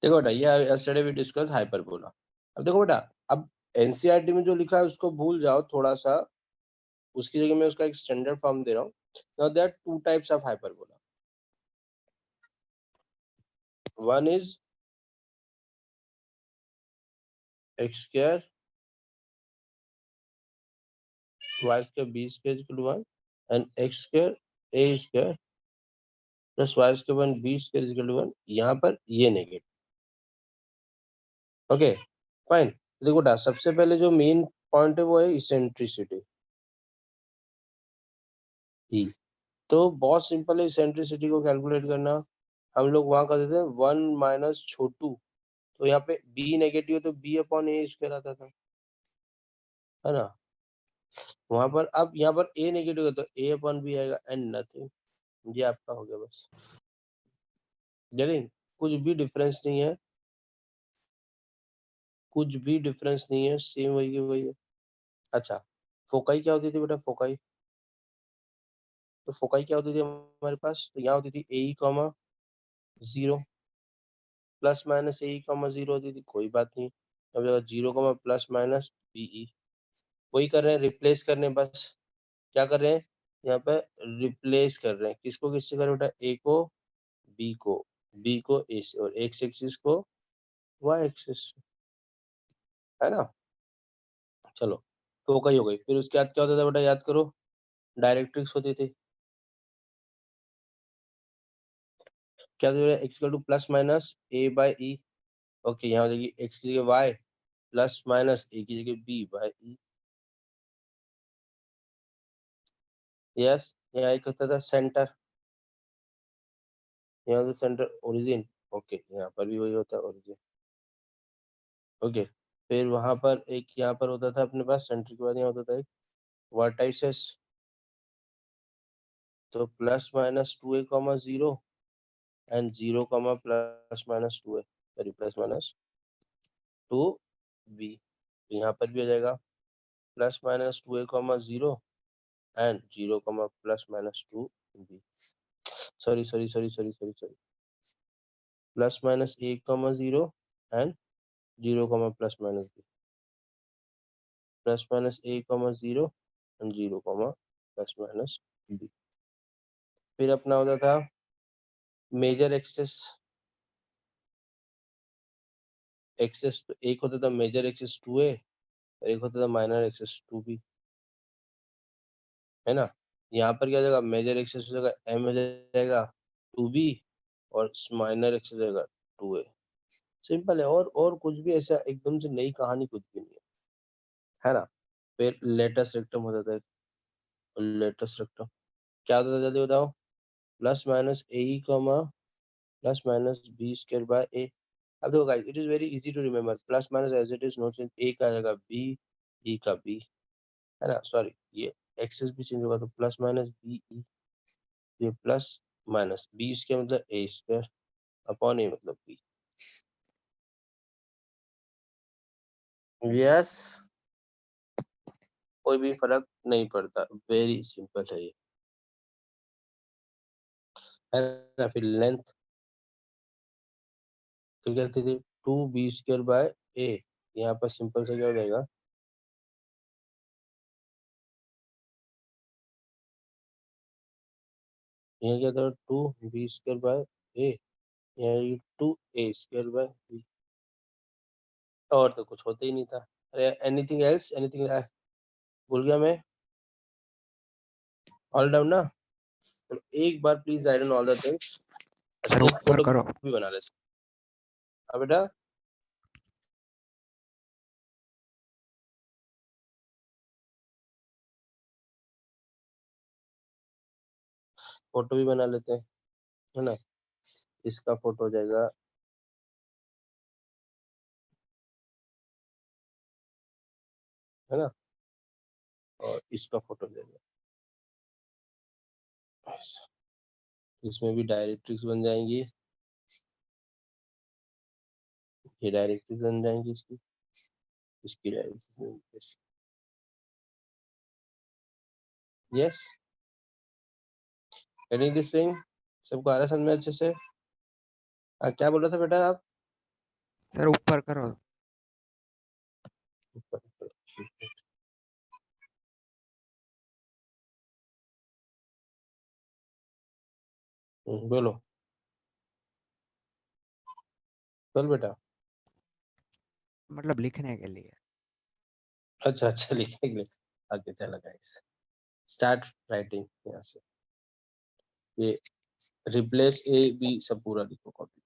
देखो बेटा, ये yesterday we discussed hyperbola. अब देखो बेटा, अब एनसीईआरटी में जो लिखा है उसको भूल जाओ थोड़ा सा, उसकी जगह मैं उसका एक स्टैंडर्ड फॉर्म दे रहा हूँ. Now there are two types of hyperbola. One is x square y square b square is equal to 1 and x square a square plus y square 1 b square is equal to 1. यहाँ पर ये negative. Okay fine. देखो बेटा, सबसे पहले जो main point है वो है इसेंट्रिसिटी. ई तो बहुत सिंपल है इसेंट्रिसिटी को कैलकुलेट करना. हम लोग वहां कर देते हैं 1 माइनस छोटू. तो यहाँ पे b नेगेटिव है तो b अपॉन ए स्क्वायर आता था, है ना. वहां पर अब यहाँ पर a नेगेटिव है तो a अपॉन b आएगा एंड नथिंग. ये आपका हो गया बस. गेटिंग? कुछ भी डिफरेंस नहीं है, कुछ भी डिफरेंस नहीं है, सेम वही की वही है. अच्छा, फोकाई क्या होती थी बेटा? फोकाई तो फोकाई क्या होती थी हमारे पास? तो यहाँ होती थी ए कॉमा 0 प्लस माइनस ए कॉमा 0 होती थी. कोई बात नहीं. अब 0 कॉमा प्लस माइनस बीई वही कर रहे हैं, रिप्लेस करने बस. क्या कर रहे हैं यहाँ पे? रिप्लेस कर रहे हैं. किसको किससे कर रहे हैं बेटा? ए को बी को ए से और एक्स एक्सिस को वाई एक्सिस से, है ना. चलो तो कही हो गई. फिर उसके बाद क्या होता था बेटा? याद करो, डायरेक्ट्रिक्स होती थी. क्या होता है? X to plus minus a by E. Okay, यहाँ हो जाएगी एक्स की जगह वाई प्लस माइनस ए की जगह बी बाई ई. यस, यहाँ एक होता था सेंटर, यहाँ से सेंटर ओरिजिन. ओके, यहाँ पर भी वही होता है ओरिजिन. ओके, फिर वहां पर एक यहाँ पर होता था अपने पास सेंटर के बाद यहाँ होता था एक वर्टाइसेस. तो plus minus 2a comma 0 and 0 comma plus minus 2a, sorry plus minus 2b. यहाँ पर भी आ जाएगा plus minus 2a comma 0 and 0 comma plus minus 2b. Sorry sorry sorry sorry sorry sorry, plus minus A comma 0 and 0 comma plus minus b. Plus minus A comma 0 and 0 comma plus minus b. फिर अपना होता था major access. Access तो एक होता था major access 2a और एक होता था माइनर एक्सेस 2b, है ना. यहाँ पर क्या हो जाएगा? मेजर एक्सेस हो जाएगा m हो जाएगा 2b और माइनर एक्सेस हो जाएगा 2a. सिंपल है. और कुछ भी ऐसा एकदम से नई कहानी कुछ भी नहीं है ना. फिर लेटेस्ट रेक्टम होता था. लेटेस्ट रेक्टम क्या होता था जल्दी बताओ? Plus minus A comma plus minus b square by a. अब देखो guys, it is very easy to remember. Plus minus as it is, no change. A का जाएगा बी, ई का बी, है ना. सॉरी, ये एक्सेस भी चेंज होगा तो प्लस माइनस बी ई. ये प्लस माइनस बी स्क्वायर मतलब ए स्क्वायर अपॉन ए मतलब बी. यस, कोई भी फर्क नहीं पड़ता. वेरी सिंपल है ये, है ना. फिर लेंथ तो क्या थी? 2b स्क्वायर बाय ए. यहाँ पर सिंपल से क्या हो जाएगा? यहाँ क्या था? 2b स्क्वायर बाय ए. यहाँ 2a स्क्वायर बाय बी. और तो कुछ होता ही नहीं था. अरे एनीथिंग एल्स? एनीथिंग भूल गया मैं? ऑल डाउन ना. तो एक बार please write on all the things. अच्छा, सर एक ऊपर फोटो करो. भी बना लेते हैं. हाँ बेटा, फोटो भी बना लेते हैं, है ना. इसका फोटो हो जाएगा, है ना. और इसका फोटो हो जाएगा. इसमें भी डायरेक्ट्रिक्स बन जाएंगी. ये डायरेक्ट्रिक्स बन जाएंगी इसकी, इसकी directrix. Yes, getting this thing? सबको आ रहा है समझ में अच्छे से? क्या बोल रहे थे बेटा आप? सर ऊपर करो। ऊपर ऊपर, ठीक है। बोलो चल बेटा। मतलब लिखने के लिए। अच्छा अच्छा लिखने के लिए। आगे चला गाइस, स्टार्ट राइटिंग यहाँ से। ये रिप्लेस ए बी सब पूरा लिखो, कॉपी।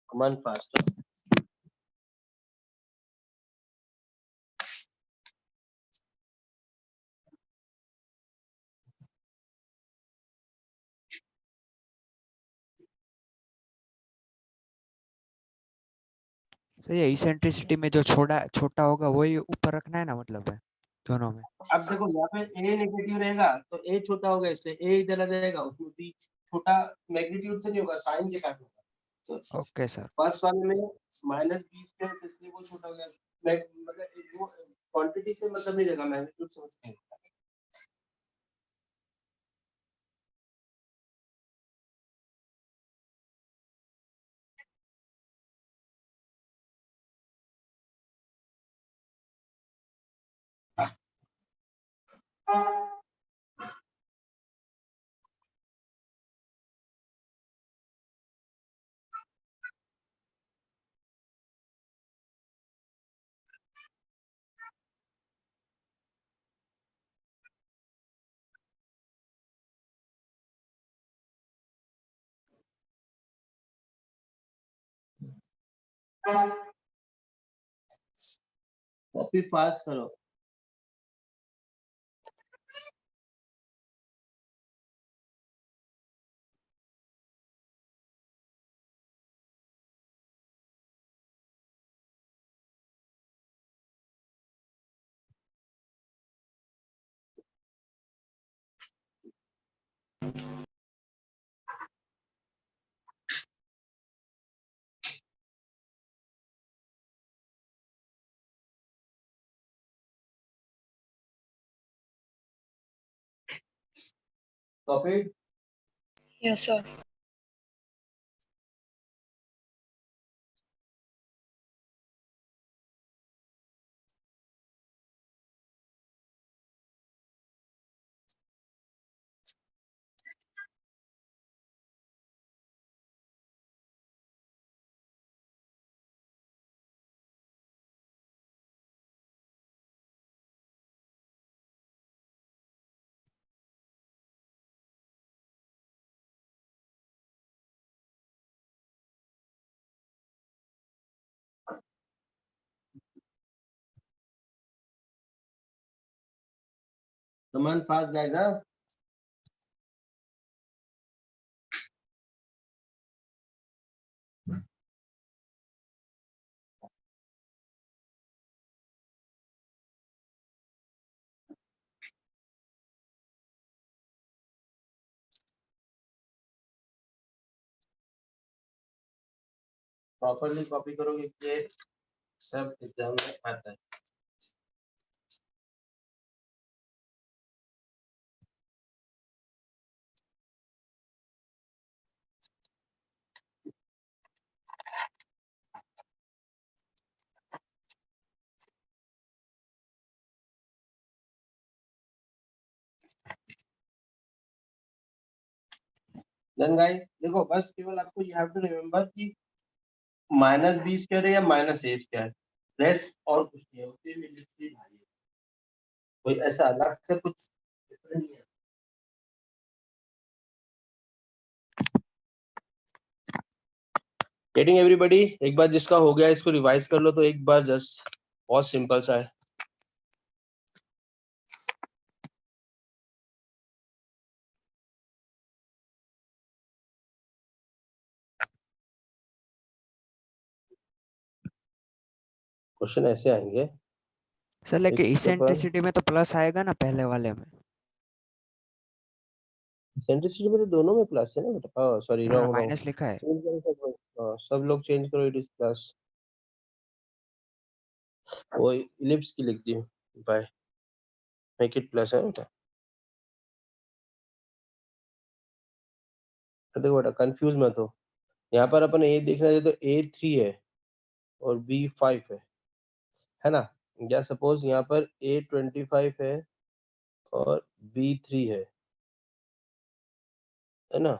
Come on fast. सर ये इसेंट्रिसिटी में जो छोटा होगा वही ऊपर रखना है ना, मतलब है दोनों में। अब देखो यहाँ पे ए नेगेटिव रहेगा तो ए छोटा होगा, इसलिए ए इधर आ जाएगा, उसमें भी छोटा मैग्नीट्यूड से नहीं होगा, साइन से काट होगा। तो ओके सर। फर्स्ट वाले में -20 पे है, तो इसलिए वो छोटा हो गया। मतलब वो क्वांटिटी से मतलब नहीं रहेगा, मैग्नीट्यूड से मतलब रहेगा। कॉपी फास्ट करो। Copy. Yes, sir. Come on fast guys, हाँ। प्रॉपरली कॉपी करोगे कि सब एग्जाम में आता है। देन गाइस देखो, बस केवल आपको यू हैव टू रिमेंबर कि -20 क्या है या -8 क्या है, रेस्ट और कुछ नहीं है, उसी में लिखी भाई है। कोई ऐसा अलग से कुछ different नहीं है। Getting everybody? एक बार जिसका हो गया इसको रिवाइज कर लो, तो एक बार जस्ट, बहुत सिंपल सा है। क्वेश्चन ऐसे आएंगे सर लेकिन एक के ऊपर। इसेंट्रिसिटी में तो प्लस आएगा ना पहले वाले में। सेंट्रिसिटी में तो दोनों में प्लस है ना बेटा। हाँ सॉरी, रॉन्ग रॉन्ग। माइनस लिखा है। चेंज करो सब लोग, हाँ सब लोग चेंज करो, इट इज प्लस। वो इलिप्स की लिख दी बाय। मेक इट प्लस है बेटा। देखो बेटा कंफ्यूज मत हो, यहाँ पर अपन ए देखना चाहिए तो A3 है और B5 है ना। या सपोज यहाँ पर A25 है और B3 है ना।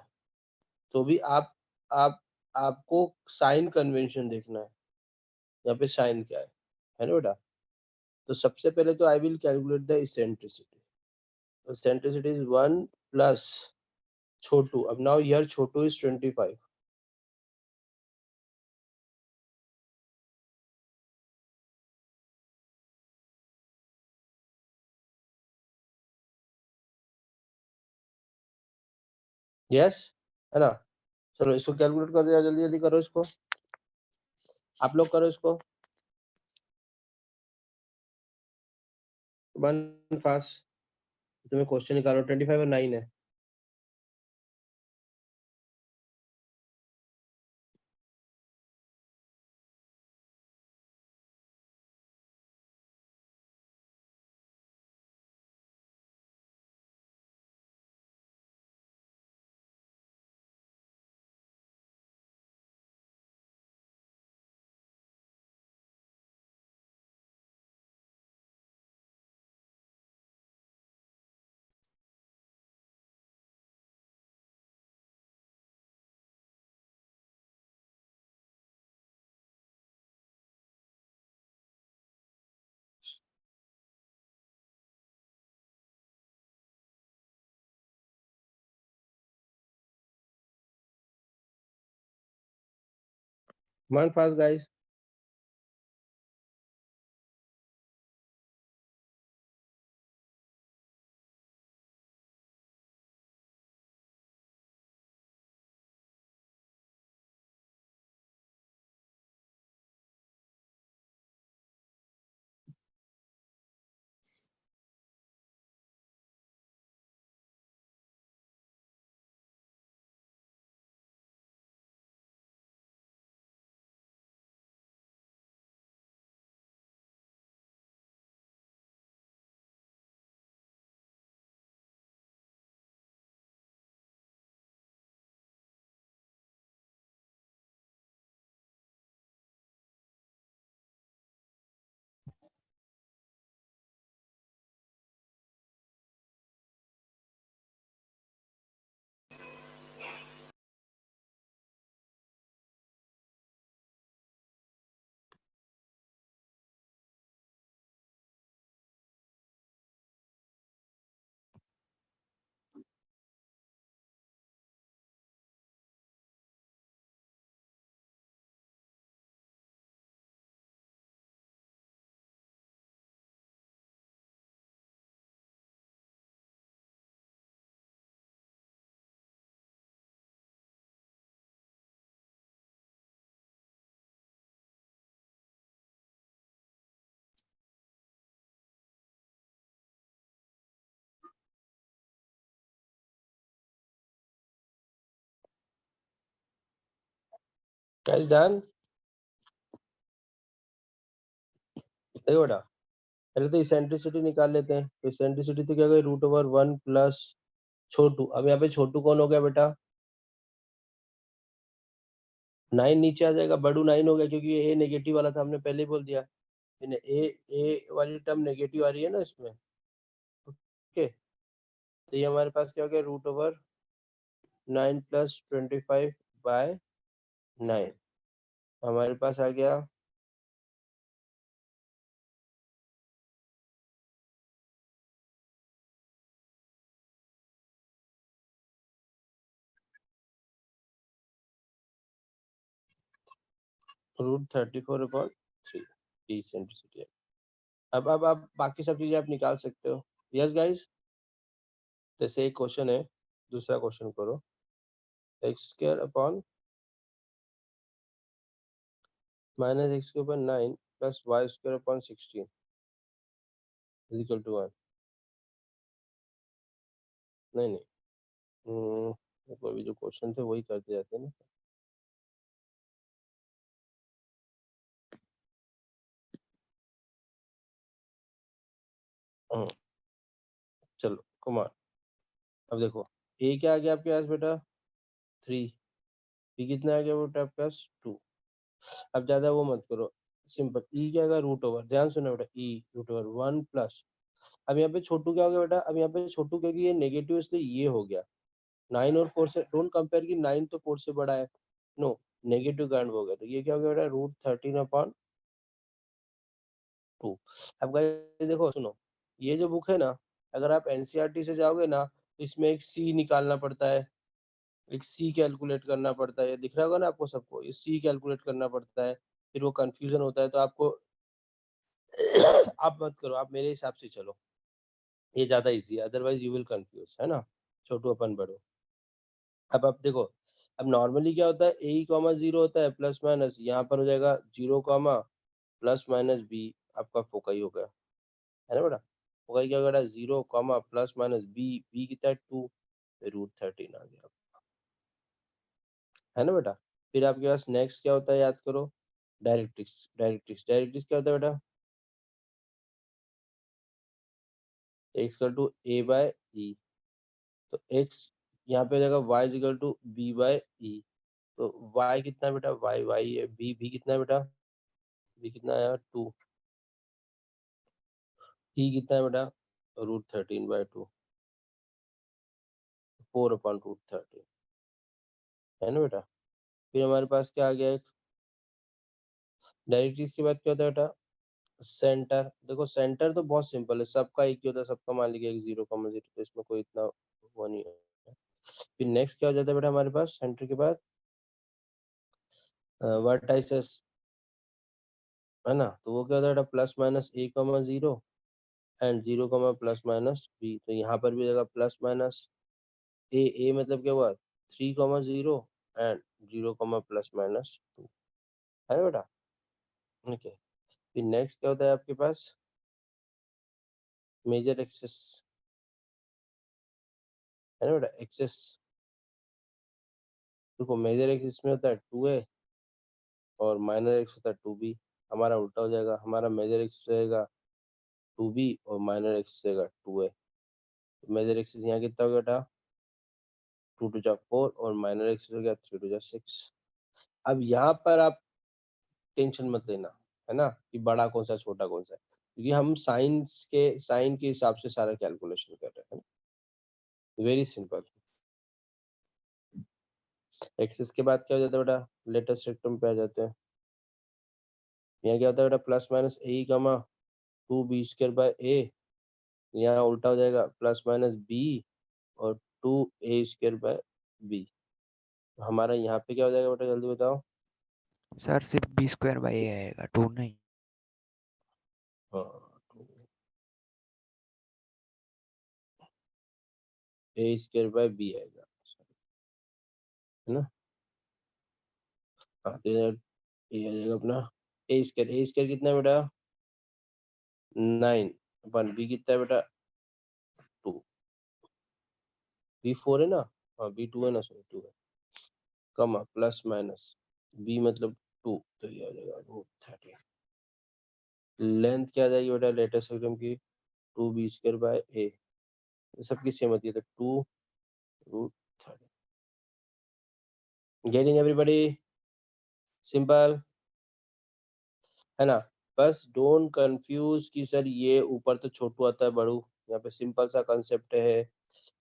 तो भी आप आपको साइन कन्वेंशन देखना है, यहाँ पे साइन क्या है ना बेटा। तो सबसे पहले तो I will calculate the eccentricity. Eccentricity is 1 plus छोटू। अब नाउ हियर छोटू इज 25। यस है ना। चलो इसको कैलकुलेट कर दिया, जल्दी जल्दी करो इसको, आप लोग करो इसको वन फास्ट। तुम्हें क्वेश्चन निकालो, 25 और 9 है। One fast guys. Guys done. देखो बेटा पहले तो इसेंट्रिसिटी निकाल लेते हैं। तो इसेंट्रिसिटी तो क्या होगा, √1 प्लस छोटू। अब यहाँ पे छोटू कौन हो गया बेटा, 9 नीचे आ जाएगा, बड़ू 9 हो गया क्योंकि ये ए नेगेटिव वाला था, हमने पहले ही बोल दिया। ए वाली टर्म नेगेटिव आ रही है ना इसमें। ओके, तो ये हमारे पास क्या हो गया, √9 प्लस 25/9 हमारे पास आ गया √34/3 इसेंट्रिसिटी। अब आप बाकी सब चीजें आप निकाल सकते हो। Yes guys. जैसे एक क्वेश्चन है, दूसरा क्वेश्चन करो। x² minus x³ 9 plus y² 16 = 1। नहीं नहीं, देखो अभी जो क्वेश्चन थे वही करते जाते हैं ना। हम्म, चलो कमान, अब देखो ए क्या आ गया आपके पास बेटा 3, बी कितना आ गया बेटा आपके पास 2। अब ज्यादा वो मत करो, सिंपल ई क्या आएगा रूट ओवर, ध्यान सुनो बेटा, ई रूट ओवर 1 प्लस, अब यहाँ पे छोटू क्या हो गया बेटा, अब यहाँ पे छोटू क्योंकि ये नेगेटिव इसलिए ये हो गया 9 और 4 से, डोंट कंपेयर कि 9 तो 4 से बड़ा है, नो नेगेटिव काइंड हो गया, तो ये क्या हो गया बेटा रूट 13/2। अब गाइस देखो सुनो, ये जो बुक है ना, अगर आप एनसीईआरटी से जाओगे ना तो इसमें एक सी निकालना पड़ता है, एक सी कैलकुलेट करना पड़ता है, ये दिख रहा होगा ना आपको सबको, ये सी कैलकुलेट करना पड़ता है, फिर वो कंफ्यूजन होता है, तो आपको आप मत करो, आप मेरे हिसाब से चलो, ये ज्यादा इजी है, अदरवाइज यू विल कंफ्यूज, है ना, छोटू अपन बड़ो। अब आप देखो, अब नॉर्मली क्या होता है ए कॉमा जीरो होता है प्लस माइनस, यहाँ पर हो जाएगा 0 कॉमा प्लस माइनस बी, आपका फोकाई हो गया, है ना बेटा, फोकाई क्या होगा 0 comma plus minus B, B कितना है 2, रूट 13 आ गया, है ना बेटा। फिर आपके पास नेक्स्ट क्या होता है याद करो, डायरेक्ट्रिक्स, डायरेक्ट्रिक्स, डायरेक्ट्रिक्स क्या होता है बेटा, x equal to a by e, तो एक्स यहाँ पे हो जाएगा y equal to b by e, तो y कितना है बेटा, y है, b कितना है बेटा, b कितना है 2, e कितना है बेटा √13/2, 4/√13, है ना बेटा। फिर हमारे पास क्या आ गया, एक डायरेक्ट्रिक्स के बाद क्या होता है बेटा, सेंटर, देखो सेंटर तो बहुत सिंपल है, सबका एक ही होता है, सबका मान लीजिए 0,0, तो इसमें कोई इतना वो नहीं है। फिर नेक्स्ट क्या हो जाता है बेटा हमारे पास सेंटर के बाद, वर्टाइसेस, है ना, तो वो क्या होता है बेटा plus minus a,0 and 0, plus minus b, तो यहाँ पर भी रहेगा प्लस माइनस ए मतलब क्या हुआ 3,0 एंड 0, प्लस माइनस 2, है ना बेटा, ओके। फिर नेक्स्ट क्या होता है आपके पास, मेजर एक्सेस, है ना बेटा, एक्सेस, देखो मेजर एक्सेस में होता है 2a और माइनर एक्सेस होता है 2b, हमारा उल्टा हो जाएगा, हमारा मेजर एक्सेस रहेगा 2b और माइनर एक्सेस रहेगा 2a, तो मेजर एक्सेस यहाँ कितना हो गया बेटा 2 to the 4 और माइनर एक्सेस हो गया 3 to the 6। अब यहाँ पर आप टेंशन मत लेना, है ना, कि बड़ा कौन सा छोटा कौन सा है, क्योंकि हम साइन के हिसाब से सारा कैलकुलेशन कर रहे हैं, वेरी सिंपल। एक्सेस के बाद क्या हो जाता है बेटा, लेटेस्ट रेक्टम पे आ जाते हैं, यहाँ क्या होता है बेटा प्लस माइनस ए कमा 2b² बाय a, यहाँ उल्टा हो जाएगा प्लस माइनस b और 2a² बाय b, हमारा यहाँ पे क्या हो जाएगा बेटा जल्दी बताओ, सर सिर्फ b² बाय a आएगा, 2 नहीं। हाँ a²/b आएगा, है ना, हाँ तो ये आ जाएगा अपना a² कितना है बेटा 9 अपन, b कितना है बेटा 2, b4 है ना, हाँ b2 है ना, सॉरी 2 है, कमा प्लस माइनस b मतलब 2, तो ये आ जाएगा √13। लेंथ क्या आ जाएगी बेटा लेटेस्ट एग्जाम की 2b²/a, सबकी सेम होती है, तो 2√13, गेटिंग एवरीबॉडी, सिंपल, है ना। बस डोंट कंफ्यूज कि सर ये ऊपर तो छोटू आता है बड़ू, यहाँ पे सिंपल सा कंसेप्ट है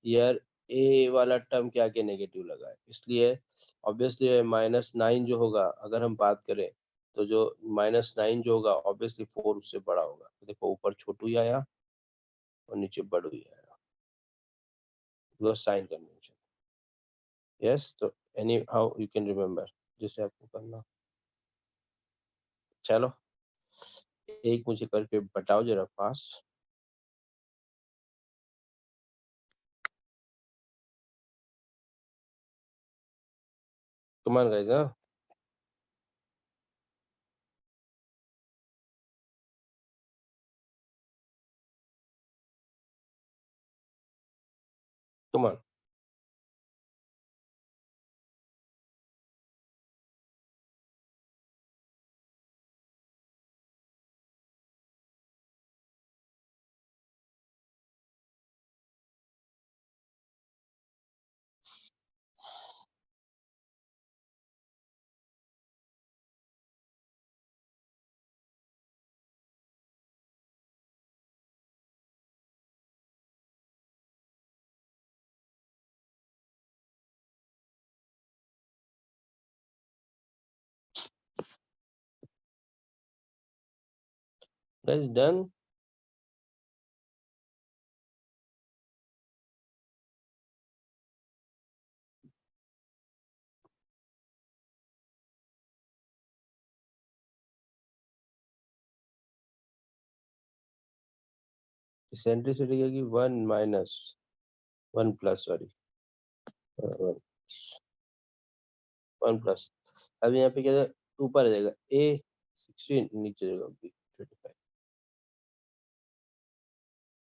यार, ए वाला टर्म के आगे नेगेटिव लगा है, इसलिए ऑब्वियसली -9 जो होगा, अगर हम बात करें तो जो -9 जो होगा ऑब्वियसली 4 उससे बड़ा होगा, तो देखो ऊपर छोटू ही आया और नीचे बड़ू ही आया, बिकॉज साइन कन्वेंशन, यस, तो any how you can remember जैसे आपको करना, चलो एक मुझे करके बताओ जरा फास्ट, कमान गाइस, हाँ कमान। Guys, done? Eccentricity क्या की 1 minus 1 plus, sorry, 1 plus. अब यहाँ पे क्या है, ऊपर आ जाएगा a 16, नीचे जाएगा b 25.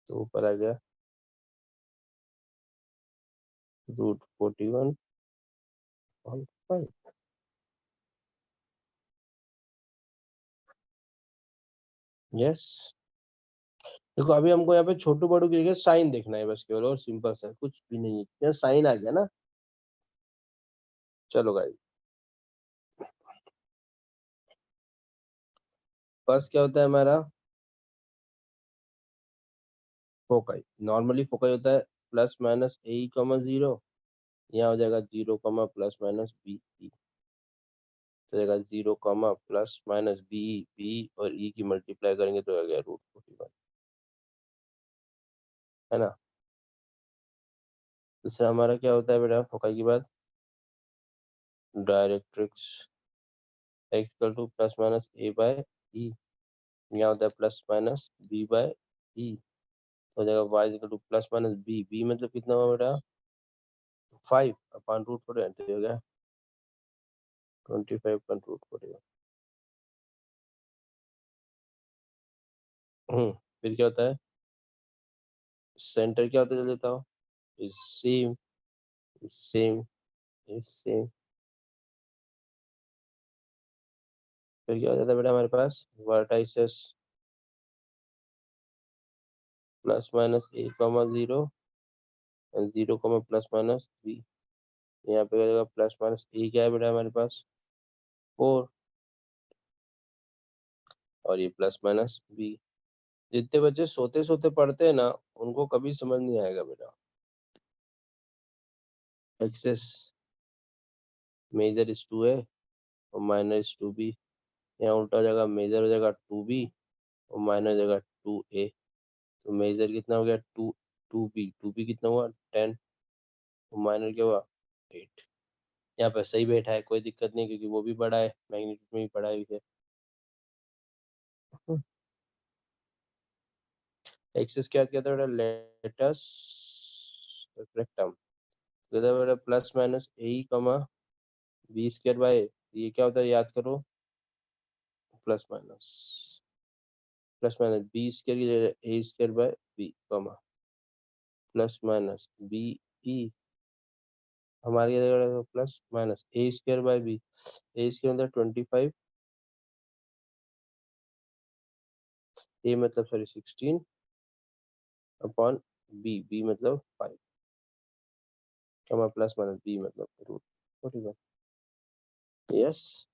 तो ऊपर आ गया रूट 41/5. यस, देखो अभी हमको यहाँ पे छोटू बड़ू की जगह साइन देखना है बस, केवल, और सिंपल सा, कुछ भी नहीं है. यहाँ साइन आ गया ना. चलो गाइस, फर्स्ट क्या होता है हमारा, फोकाई. नॉर्मली फोकाई होता है प्लस माइनस a,0. यहाँ हो जाएगा 0, प्लस माइनस b, तो जाएगा 0, प्लस माइनस b और e की मल्टीप्लाई करेंगे तो आ गया रूट 41, है ना. दूसरा हमारा क्या होता है बेटा फोकाई की बात, directrix x to plus minus a by e. यहाँ होता है plus minus b by e, हो जाएगा y to plus minus b मतलब कितना हुआ बेटा 5/√41, तो हो गया 25/√41. फिर क्या होता है, सेंटर क्या होता है, चल देता हूँ, is same, is same, is same. फिर क्या हो जाता है बेटा हमारे पास, vertices plus minus a,0 and 0, plus minus b. यहाँ पे हो जाएगा प्लस माइनस a, क्या है बेटा हमारे पास 4, और ये प्लस माइनस b. जितने बच्चे सोते सोते पढ़ते हैं ना, उनको कभी समझ नहीं आएगा बेटा. एक्सेस मेजर इज 2a और माइनर इज 2b. यहाँ उल्टा हो जाएगा, मेजर हो जाएगा 2b और माइनर हो जाएगा 2a. तो मेजर कितना हो गया 2b कितना हुआ 10, और माइनर क्या हुआ 8. यहाँ पे सही बैठा है, कोई दिक्कत नहीं, क्योंकि वो भी बड़ा है, मैग्नीट्यूड में भी बड़ा है. एक्सेस क्या था बेटा, लेटस रेक्टम, बेटा प्लस माइनस a,b², ये क्या होता है याद करो, प्लस माइनस b² की जगह a²/b, प्लस माइनस b हमारी जगह प्लस माइनस a²/b. a² मतलब 25, a मतलब सॉरी 16 अपॉन b मतलब 5, प्लस माइनस b मतलब रूट 41. यस,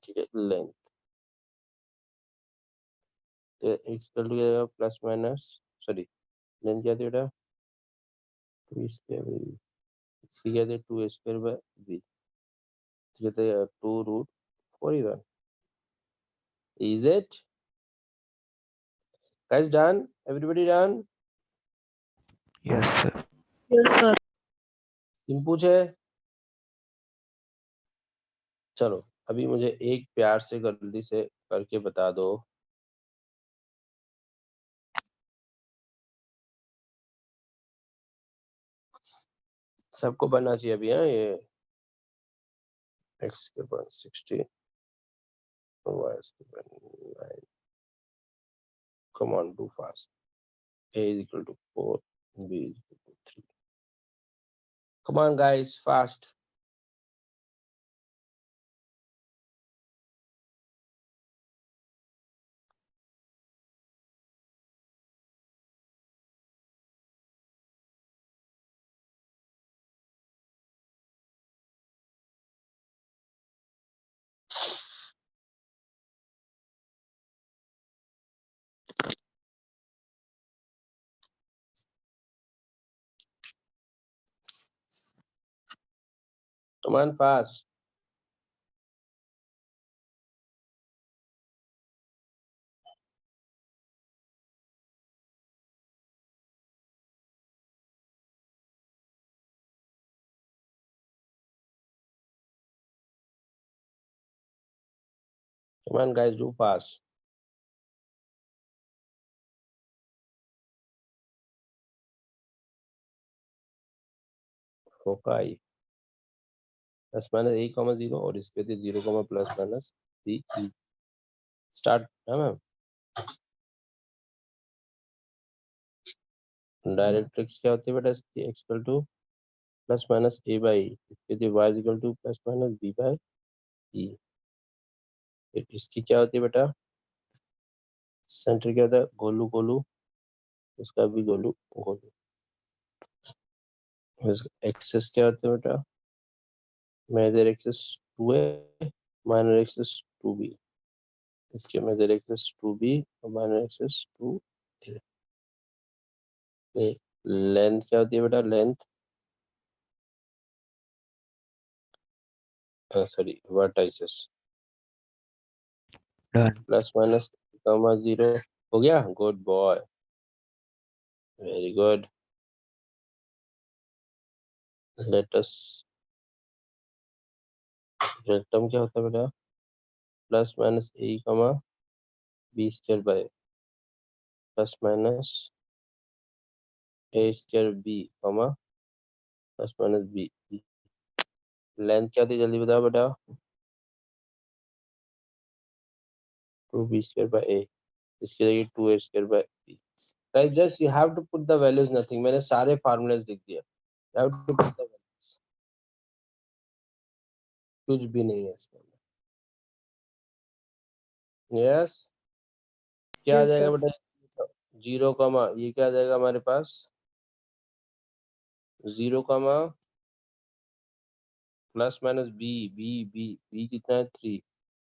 ठीक है. Length x to plus minus, sorry, length क्या थी बेटा 2², इसकी क्या थी 2² कहते हैं 2√41. Is it? Guys done? Everybody done? Yes sir. Yes, sir. तुम पूछे. चलो अभी मुझे एक प्यार से जल्दी से करके बता दो. सबको बनना चाहिए अभी. हाँ, ये x के पास 16, y के पास 9. Come on, do fast. a is equal to 4, b is equal to 3. Come on guys, fast. Come on, fast. Come on guys, do fast. Foci plus minus A comma zero और इसके थे 0 comma plus minus b e start है ma'am. Directrix क्या होती है बेटा इसकी x equal to plus minus a by इसके थे y equal to plus minus b by e. इसकी क्या होती है बेटा सेंटर क्या होता है गोलू गोलू, इसका भी गोलू गोलू। एक्सेस क्या होता है बेटा major access 2a minor access 2b, इसके मेजर एक्सेस 2b और माइनर एक्सेस 2a। लेंथ क्या होती है बेटा length sorry vertices done. Plus minus comma zero हो गया। Good boy, very good. Latus टर्म क्या होता है बेटा plus minus A comma B square by plus minus A square B comma plus minus B. Length क्या थी जल्दी बताओ बेटा 2b स्क्वायर बाय ए, इसकी जगह 2a square by B. Guys just you have to put the values, nothing. मैंने सारे formulas लिख दिए, you have to put the values, कुछ भी नहीं है इसके अंदर। यस क्या आ Yes, जाएगा sir. बेटा 0 कॉमा ये क्या आ जाएगा हमारे पास 0 comma plus minus B B B B कितना है 3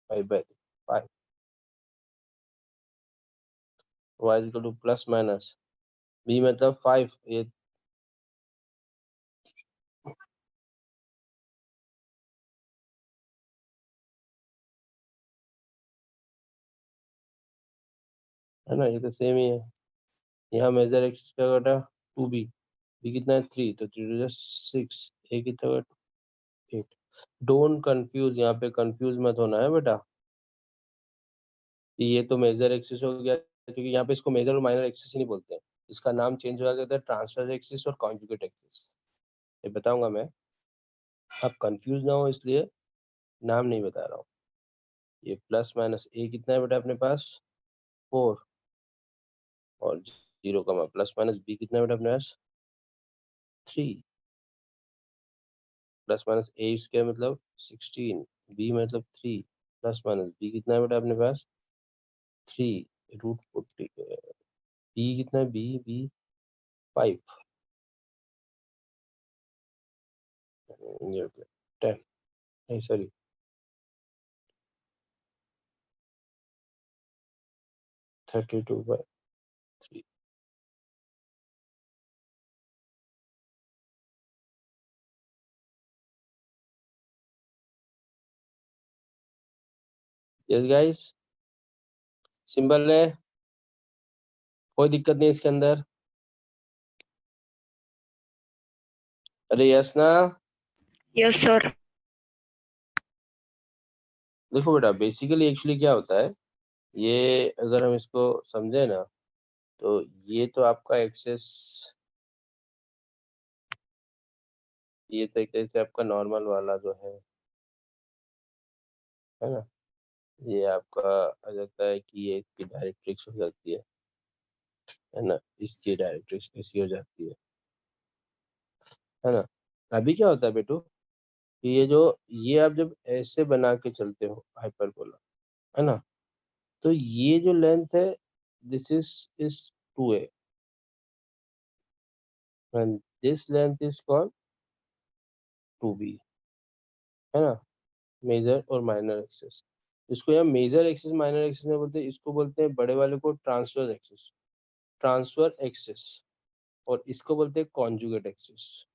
5 by 5 y equal to plus minus B मतलब 5 ये है ना, ये तो सेम ही है। यहाँ मेजर एक्सिस का बेटा 2b, बी कितना है 3 तो 3 टू 6, ए कितना है 8। डोंट कंफ्यूज, यहाँ पे कंफ्यूज मत होना है बेटा कि ये तो मेजर एक्सिस हो गया, क्योंकि यहाँ पे इसको मेजर और माइनर एक्सिस ही नहीं बोलते हैं, इसका नाम चेंज हो गया है ट्रांसवर्स एक्सिस और कॉन्जुगेट एक्सिस। ये बताऊंगा मैं, आप कंफ्यूज ना हो इसलिए नाम नहीं बता रहा हूँ। ये प्लस माइनस ए कितना है बेटा अपने पास 4 और 0 कमा प्लस माइनस बी कितना है बेटा अपने पास 3 प्लस माइनस ए स्क्वायर मतलब 16 बी मतलब 3 प्लस माइनस बी कितना है बेटा अपने पास 3 रूट 40 बी कितना है बी बी 5 ये 10 नहीं सॉरी 32/3। यस गाइस सिंपल है, कोई दिक्कत नहीं इसके अंदर। अरे यस ना। Yes, sir. देखो बेटा बेसिकली एक्चुअली क्या होता है, ये अगर हम इसको समझे ना तो ये तो आपका एक्सेस, ये तो एक तरह से आपका नॉर्मल वाला जो है ना, ये आपका आ जाता है कि ये इसकी डायरेक्ट्रिक्स हो जाती है ना, इसकी डायरेक्ट्रिक्स ऐसी हो जाती है ना। अभी क्या होता है बेटू कि ये जो ये आप जब ऐसे बना के चलते हो हाइपरबोला है ना, तो ये जो लेंथ है this is 2a and this length is called 2b, है ना, मेजर और माइनर एक्सिस। इसको यहाँ मेजर एक्सिस माइनर एक्सिस नहीं बोलते, इसको बोलते हैं बड़े वाले को ट्रांसफर एक्सिस, ट्रांसफर एक्सिस, और इसको बोलते हैं कॉन्जुगेट एक्सिस।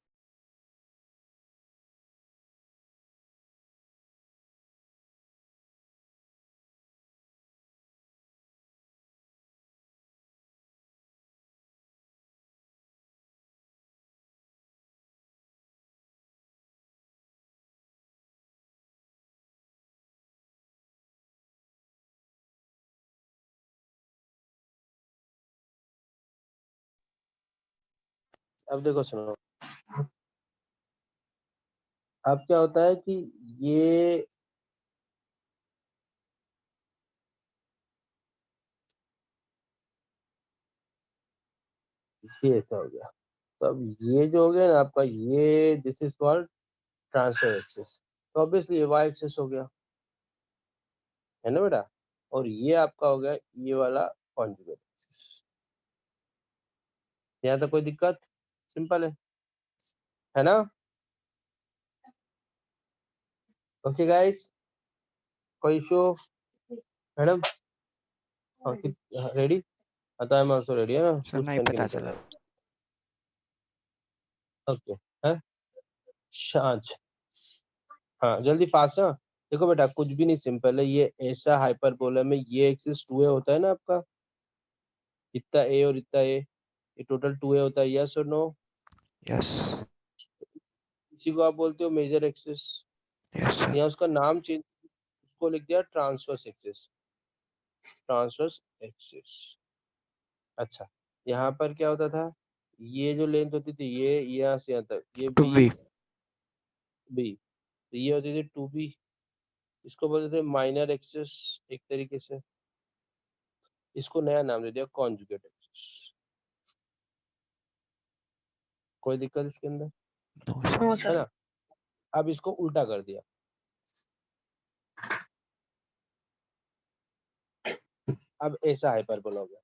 अब देखो सुनो, अब क्या होता है कि ये ऐसा हो गया, तो अब ये जो हो गया ना आपका, ये this is called transfer axis, तो ऑब्वियसली ये वाई एक्सिस हो गया, है ना बेटा, और ये आपका हो गया ये वाला कॉन्जुगेट एक्सिस। यहाँ तक कोई दिक्कत? सिंपल है ना? ओके गाइस, कोई issue? Madam ready? I am also ready, है ना? सर कुछ नहीं पहन के पता निकल चला। रहा है। ओके, है शांत, हाँ जल्दी फास्ट। हाँ देखो बेटा, कुछ भी नहीं, सिंपल है, ये ऐसा हाइपरबोला में ये एक्सिस 2a होता है ना आपका, इतना a और इतना a, ये टोटल 2a होता है, यस और नो? यस इसी को आप बोलते हो मेजर एक्सिस, यस सर। या उसका नाम चेंज, उसको लिख दिया ट्रांसवर्स एक्सिस, ट्रांसवर्स एक्सिस। अच्छा, यहाँ पर क्या होता था, ये जो लेंथ होती थी, ये यहाँ से यहाँ तक, ये टू बी। बी, तो ये होती थी 2b, इसको बोलते थे माइनर एक्सिस एक तरीके से, इसको नया नाम दे दिया कॉन्जुगेट एक्सिस। कोई दिक्कत इसके अंदर? No sir. नो है सर। ना? अब इसको उल्टा कर दिया, अब ऐसा हाइपरबोला हो गया,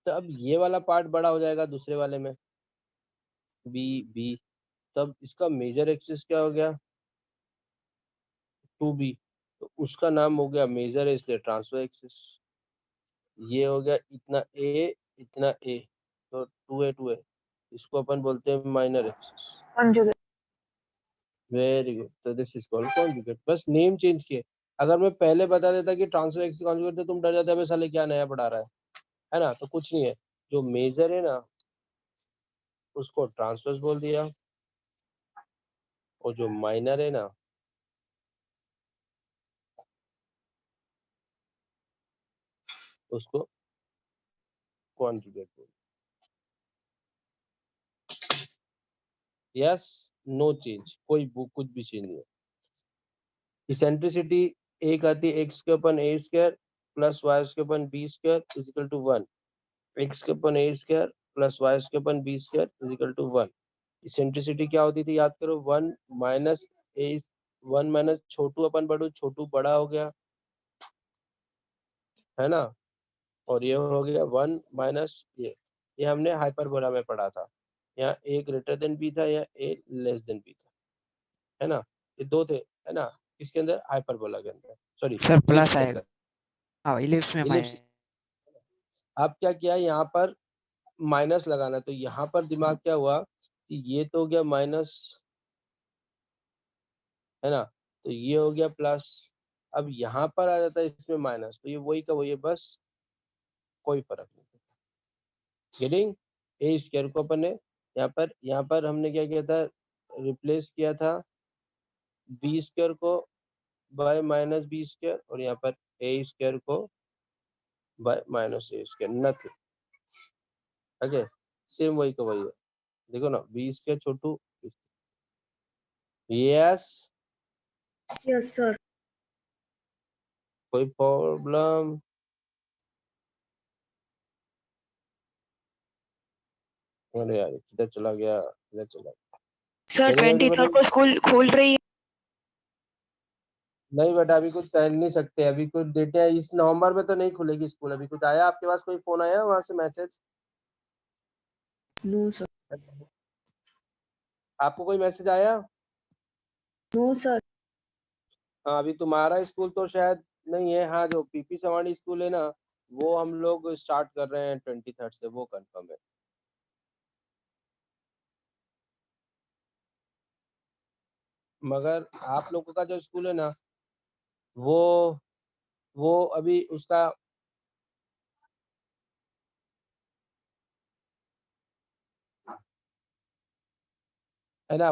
तो अब ये वाला पार्ट बड़ा हो जाएगा दूसरे वाले में, बी बी, तब इसका मेजर एक्सिस क्या हो गया, 2b, तो उसका नाम हो गया मेजर है इसलिए ट्रांसफर एक्सिस। ये हो गया इतना इतना a, तो 2a इसको अपन बोलते हैं minor axis. Conjugate. Very good, तो दिस इज कॉल्ड कॉन्जुगेट, बस नेम चेंज किए। अगर मैं पहले बता देता कि ट्रांसफर एक्सिस कॉन्जुगेट, तो तुम डर जाते हैं साले क्या नया पढ़ा रहा है ना? तो कुछ नहीं है, जो मेजर है ना उसको ट्रांसवर्स बोल दिया, और जो माइनर है ना उसको कॉन्जुगेट बोल। यस, नो चेंज, कोई कुछ भी चेंज नहीं है। इसेंट्रिसिटी एक आती है एक्स के upon a square plus y के upon b square equal to 1, x के upon a square plus y के upon b square equal to 1। Eccentricity क्या होती थी याद करो, 1 माइनस ए, 1 माइनस छोटू अपन बड़ू, छोटू बड़ा हो गया, है ना, और ये हो गया 1 माइनस ये हमने हाइपरबोला में पढ़ा था, यहाँ ए ग्रेटर देन बी था या ए लेस देन बी था, है ना, ये दो थे, है ना, इसके अंदर हाइपरबोला के अंदर, सॉरी सर इलिप्स प्लस के आएगा। अंदर, हाँ इलिप्स में इलिप्स। अब क्या किया यहाँ पर माइनस लगाना, तो यहाँ पर दिमाग क्या हुआ कि ये तो हो गया माइनस, है ना, तो ये हो गया प्लस, अब यहाँ पर आ जाता है इसमें माइनस, तो ये वही का वही है, बस कोई फर्क नहीं। गेटिंग? ए स्क्वायर को अपन ने यहाँ पर हमने क्या किया था, रिप्लेस किया था बी स्क्वायर को बाय माइनस बी स्क्वायर, और यहाँ पर ए स्क्वायर को bye minus A square, nothing. Okay, same वही का वही है, देखो ना, बी स्क्वायर छोटू, यस, यस सर। कोई प्रॉब्लम? अरे यार किधर चला गया, किधर चला गया? सर जल्दी जल्दी 23 बड़ी, को स्कूल खोल रही है। नहीं बेटा अभी कुछ कर नहीं सकते, अभी कुछ डेटे है, इस नवंबर में तो नहीं खुलेगी स्कूल। अभी कुछ आया आपके पास, कोई फोन आया वहां से मैसेज? No sir. आपको कोई मैसेज आया? No sir. हाँ, अभी तुम्हारा स्कूल तो शायद नहीं है, हाँ जो पीपी सवानी स्कूल है ना, वो हम लोग स्टार्ट कर रहे हैं 23rd से, वो कंफर्म है। मगर आप लोगों का जो स्कूल है ना, वो अभी उसका, है ना,